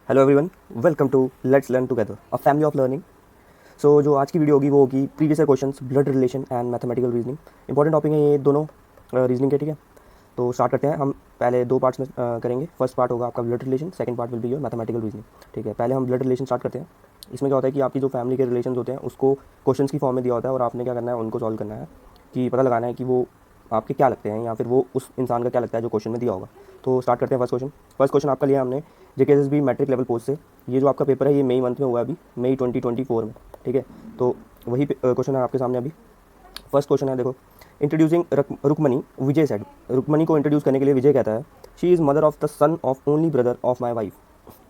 Hello everyone, welcome to let's learn together a family of learning. So जो आज की video होगी वो होगी previous year questions, blood relation and mathematical reasoning. Important topic है ये दोनों रीजनिंग के, ठीक है। तो स्टार्ट करते हैं। हम पहले दो पार्ट्स में करेंगे। फर्स्ट पार्ट होगा आपका blood relation, second part will be your mathematical reasoning, ठीक है। पहले हम ब्लड रिलेशन स्टार्ट करते हैं। इसमें क्या होता है कि आपकी जो फैमिली के रिलेशन होते हैं उसको क्वेश्चंस की फॉर्म में दिया होता है और आपने क्या करना है, उनको सॉल्व करना है कि पता लगाना है कि वो आपके क्या लगते हैं या फिर वो उस इंसान का क्या लगता है जो क्वेश्चन में दिया होगा। तो स्टार्ट करते हैं फर्स्ट क्वेश्चन आपका लिया हमने जेकेएसएसबी मैट्रिक लेवल पोस्ट से। ये जो आपका पेपर है ये मई मंथ में हुआ है, अभी मई 2024 में, ठीक है। तो वही क्वेश्चन है आपके सामने अभी। फर्स्ट क्वेश्चन है, देखो। इंट्रोड्यूसिंग रुक्मणी, विजय सेड। रुक्मणी को इंट्रोड्यूस करने के लिए विजय कहता है, she is mother of the sun of only brother of my wife,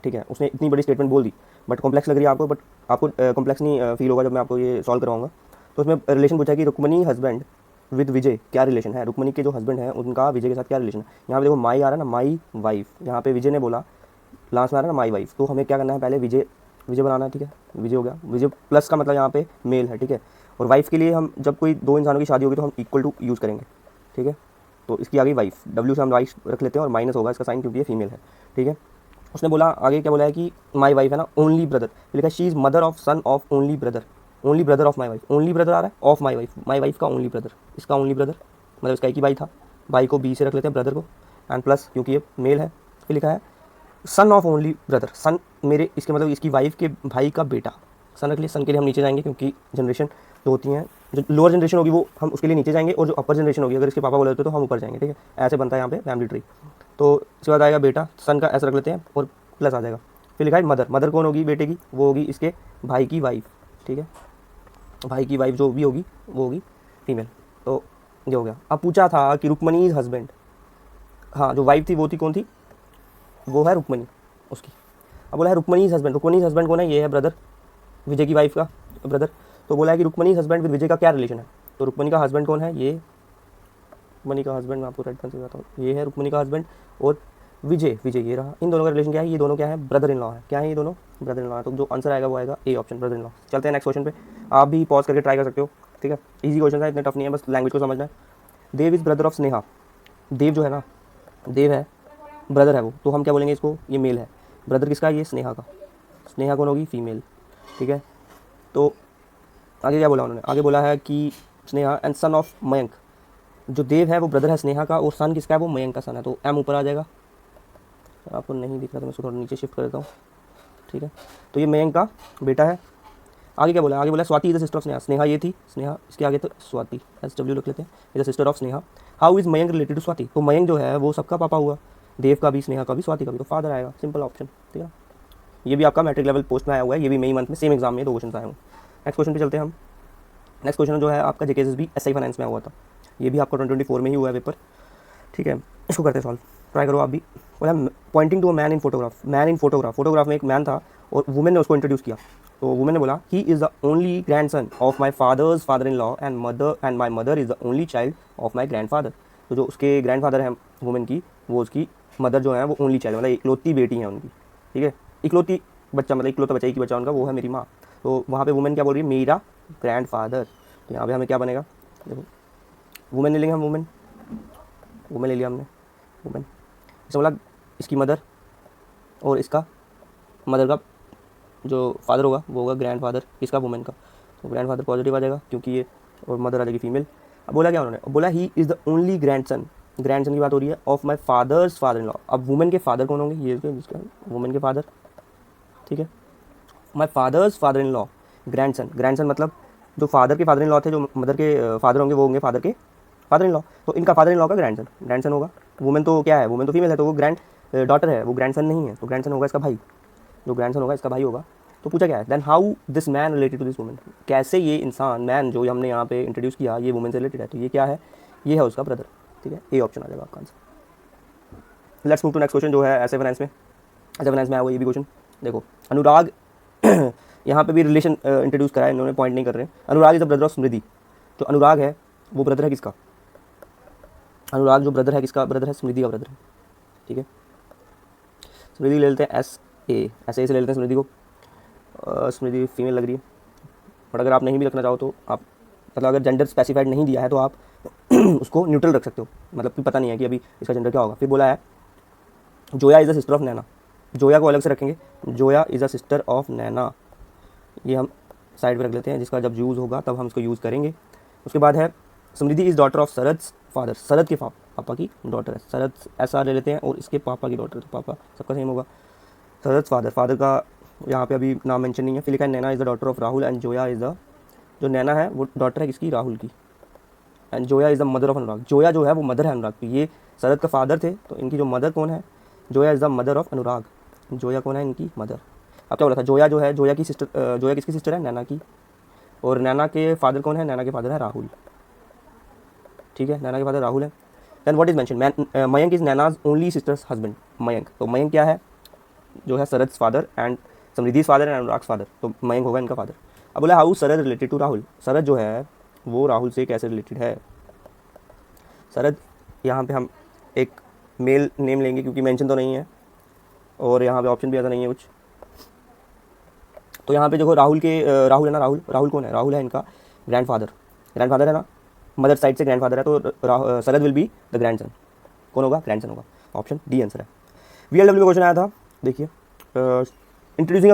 ठीक है। उसने इतनी बड़ी स्टेटमेंट बोल दी, बट कॉम्प्लेक्स लग रही है आपको, बट आपको कॉम्प्लेक्स नहीं फील होगा जब मैं आपको ये सॉल्व करवाऊंगा। तो उसमें रिलेशन पूछा है कि रुक्मणी हस्बैंड विद विजय क्या रिलेशन है। रुक्मणी के जो हस्बैंड है उनका विजय के साथ क्या रिलेशन है। यहाँ पे देखो माई आ रहा है ना, माई वाइफ। यहाँ पे विजय ने बोला, लास्ट में आ रहा है ना माई वाइफ, तो हमें क्या करना है, पहले विजय विजय बनाना है, ठीक है। विजय हो गया, विजय प्लस का मतलब यहाँ पे मेल है, ठीक है। और वाइफ के लिए हम जब कोई दो इंसानों की शादी होगी तो हम इक्वल टू यूज़ करेंगे, ठीक है। तो इसकी आ गई वाइफ, डब्ल्यू से हम वाइफ रख लेते हैं और माइनस होगा इसका साइन क्योंकि ये फीमेल है, ठीक है। उसने बोला आगे क्या बोला है कि माई वाइफ है ना ओनली ब्रदर, लिखा she is mother of son of only brother of my wife. Only brother आ रहा है ऑफ माई वाइफ का ओनली ब्रदर, इसका ओनली ब्रदर मतलब इसका एक ही भाई था, भाई को बी से रख लेते हैं ब्रदर को, एंड प्लस क्योंकि ये मेल है। फिर लिखा है सन ऑफ ओनली ब्रदर, सन मेरे, इसके मतलब इसकी वाइफ के भाई का बेटा। सन रख लिए, सन के लिए हम नीचे जाएंगे क्योंकि जनरेशन जो होती हैं, जो लोअर जनरेशन होगी वो हम उसके लिए नीचे जाएंगे, और जो अपर जनरेशन होगी अगर इसके पापा बोले होते तो हम ऊपर जाएंगे, ठीक है। ऐसे बनता है यहाँ पे फैमिली ट्री। तो इसके बाद आएगा बेटा, सन का ऐसा रख लेते हैं और प्लस आ जाएगा। फिर लिखा है मदर, मदर कौन होगी बेटे की, वो होगी इसके भाई की वाइफ, ठीक है। भाई की वाइफ जो भी होगी वो होगी फीमेल। तो ये हो गया। अब पूछा था कि रुक्मणी हस्बैंड, हाँ जो वाइफ थी वो थी, कौन थी, वो है रुक्मणी उसकी। अब बोला है रुक्मणी हस्बैंड, रुक्मणी हस्बैंड कौन है, ये है ब्रदर, विजय की वाइफ का ब्रदर। तो बोला है कि रुक्मणी हस्बैंड विद विजय का क्या रिलेशन है। तो रुक्मणी का हस्बैंड कौन है, ये रुक्मणी का हस्बैंड, मैं आपको रेड पेन से बताता हूँ, ये है रुक्मणी का हस्बैंड। और विजय, विजय ये रहा। इन दोनों का रिलेशन क्या है, ये दोनों क्या है, ब्रदर इन लॉ है। क्या है ये दोनों, ब्रदर इन लॉ है। तो जो आंसर आएगा वो आएगा A option, brother in law. चलते हैं नेक्स्ट क्वेश्चन पे। आप भी पॉज करके ट्राई कर सकते हो, ठीक है। ईजी क्वेश्चन है, इतने टफ नहीं है, बस लैंग्वेज को समझना है। देव इज़ ब्रदर ऑफ स्नेहा। देव जो है ना, देव है, ब्रदर है वो, तो हम क्या बोलेंगे इसको, ये मेल है। ब्रदर किसका, ये स्नेहा का। स्नेहा कौन होगी, फीमेल, ठीक है। तो आगे क्या बोला उन्होंने, आगे बोला है कि Sneha and son of Mayank. जो देव है वो ब्रदर है स्नेहा का, और सन किसका है, वो मयंक का सन है। तो एम ऊपर आ जाएगा, आपको नहीं दिख रहा तो मैं इसको थोड़ा नीचे शिफ्ट कर देता हूँ, ठीक है। तो ये मयंक का बेटा है। आगे क्या बोला, आगे बोला Swati is the sister of Sneha. Sneha ये थी, स्नेहा इसके आगे तो स्वाति, एस डब्ल्यू रख लेते हैं, is the sister of Sneha. How is Mayank related to Swati. तो मयंक जो है वो सबका पापा हुआ, देव का भी, स्नेहा का भी, स्वाति का भी, तो फादर आएगा, सिंपल ऑप्शन, ठीक है। ये भी आपका मैट्रिक लेवल पोस्ट में आया हुआ है, ये भी मई मंथ में सेम एग्जाम में 2 क्वेश्चन आए हुए। नेक्स्ट क्वेश्चन पे चलते हैं हम। नेक्स्ट क्वेश्चन जो है आपका जेकेएसएसबी एसआई फाइनेंस में हुआ था, ये भी आपका 2024 में ही हुआ है पेपर, ठीक है। इसको करते हैं सॉल्व, ट्राई करो आप भी। बोला pointing to a man in photograph, man in photograph, photograph में एक मैन था और वुमेन ने उसको इंट्रोड्यूस किया। तो वुमेन ने बोला he is the only grand son of my father's father in law and my mother is the only child of my grand father. तो जो उसके ग्रैंड फादर हैं वुमेन की, वो उसकी मदर जो है वो ओनली चाइल्ड मतलब इकलौती बेटी है उनकी, ठीक है। इकलौती बच्चा मतलब इकलौता बच्चा, एक ही बच्चा उनका, वो है मेरी माँ। तो वहाँ पे वुमेन क्या बोल रही है, मेरा ग्रैंड फादर। तो यहाँ पे हमें क्या बनेगा, देखो वुमेन ले लेंगे हम, वुमेन, वुमेन ले लिया हमने, वुमेन। इसने बोला इसकी मदर और इसका मदर का जो फादर होगा वो होगा ग्रैंड फादर, इसका वुमेन का। तो ग्रैंड फादर पॉजिटिव आ जाएगा क्योंकि ये, और मदर आ जाएगी फीमेल। अब बोला क्या उन्होंने, बोला he is the only grand son, grand son की बात हो रही है, of my father's father in law. अब वुमेन के फादर कौन होंगे, ये जिसका वुमेन के फादर, ठीक है। My father's father in law, grand son, grand son मतलब जो फादर के फादर इन लॉ थे, जो मदर के फादर होंगे वो होंगे फादर के फादर इन लॉ। तो इनका फादर इन लॉ का ग्रैंड सन होगा। वुमेन तो क्या है, वुमेन तो फीमेल है, तो वो ग्रैंड डॉटर है, वो ग्रैंड सन नहीं है। तो ग्रैंड सन होगा इसका भाई, जो ग्रैंड सन होगा इसका भाई होगा। तो पूछा क्या है, then how this man related to this women, कैसे ये इंसान, मैन जो हमने यहाँ पे इंट्रोड्यूस किया, ये वुमेन से रिलेटेड है। तो ये क्या है, ये है उसका ब्रदर, ठीक है। ए ऑप्शन आ जाएगा आपका answer. Let's move to next question जो है ऐसे फाइनेंस में, ऐसे फाइनेंस में आया हुआ ये भी क्वेश्चन। देखो अनुराग यहाँ पे भी रिलेशन इंट्रोड्यूस करा है इन्होंने, पॉइंट नहीं कर रहे हैं। अनुराग इज द ब्रदर ऑफ स्मृति। जो अनुराग है वो ब्रदर है किसका, अनुराग जो ब्रदर है किसका ब्रदर है, स्मृति का ब्रदर है, ठीक है। स्मृति ले लेते हैं एस ए, ऐसे से ले लेते हैं स्मृति को। स्मृति फीमेल लग रही है, बट अगर आप नहीं भी रखना चाहो तो आप, मतलब अगर जेंडर स्पेसिफाइड नहीं दिया है तो आप उसको न्यूट्रल रख सकते हो, मतलब कि पता नहीं है कि अभी इसका जेंडर क्या होगा। फिर बोला है Zoya is the sister of Naina. Zoya को अलग से रखेंगे, Zoya is a sister of Naina, ये हम साइड पर रख लेते हैं, जिसका जब यूज़ होगा तब हम इसको यूज़ करेंगे। उसके बाद है Samriddhi is daughter of Sharad father, Sharad के पापा की डॉटर है, शरद ऐसा ले लेते हैं और इसके पापा की डॉटर, तो पापा सबका सेम होगा। शरद फादर, फादर का यहाँ पे अभी नाम मेंशन नहीं है, फिर लिखा है Naina is the daughter of Rahul and Zoya is the, जो नैना है वो डॉटर है किसकी, राहुल की, and Zoya is the mother of Anurag, Zoya जो है वो मदर है अनुराग की। ये शरद का फादर थे, तो इनकी जो मदर कौन है, Zoya is the mother of Anurag, Zoya कौन है इनकी मदर। अब क्या बोला था, जोया जो है, जोया की सिस्टर, जोया किसकी सिस्टर है, नैना की, और नैना के फादर कौन है, नैना के फादर है राहुल, ठीक है, नैना के फादर राहुल है। Then what is mention, Mayank is Naina's only sister's husband, Mayank, तो मयंक क्या है, जो है Sharad father and Samriddhi father and Anurag father, तो मयंक होगा इनका फादर। अब बोला how Sharad related to Rahul, Sharad जो है वो राहुल से कैसे रिलेटेड है। शरद, यहाँ पे हम एक मेल नेम लेंगे क्योंकि मेंशन तो नहीं है, और यहाँ पे ऑप्शन भी ऐसा नहीं है कुछ, तो यहाँ पे देखो राहुल के, राहुल है ना, राहुल, राहुल कौन है, राहुल है इनका ग्रैंडफादर, ग्रैंडफादर है ना, मदर साइड से ग्रैंडफादर है, तो शरद विल बी द ग्रैंडसन, कौन होगा, ग्रैंडसन होगा, ऑप्शन डी आंसर है। VLW क्वेश्चन आया था, देखिए, इंट्रोड्यूसिंग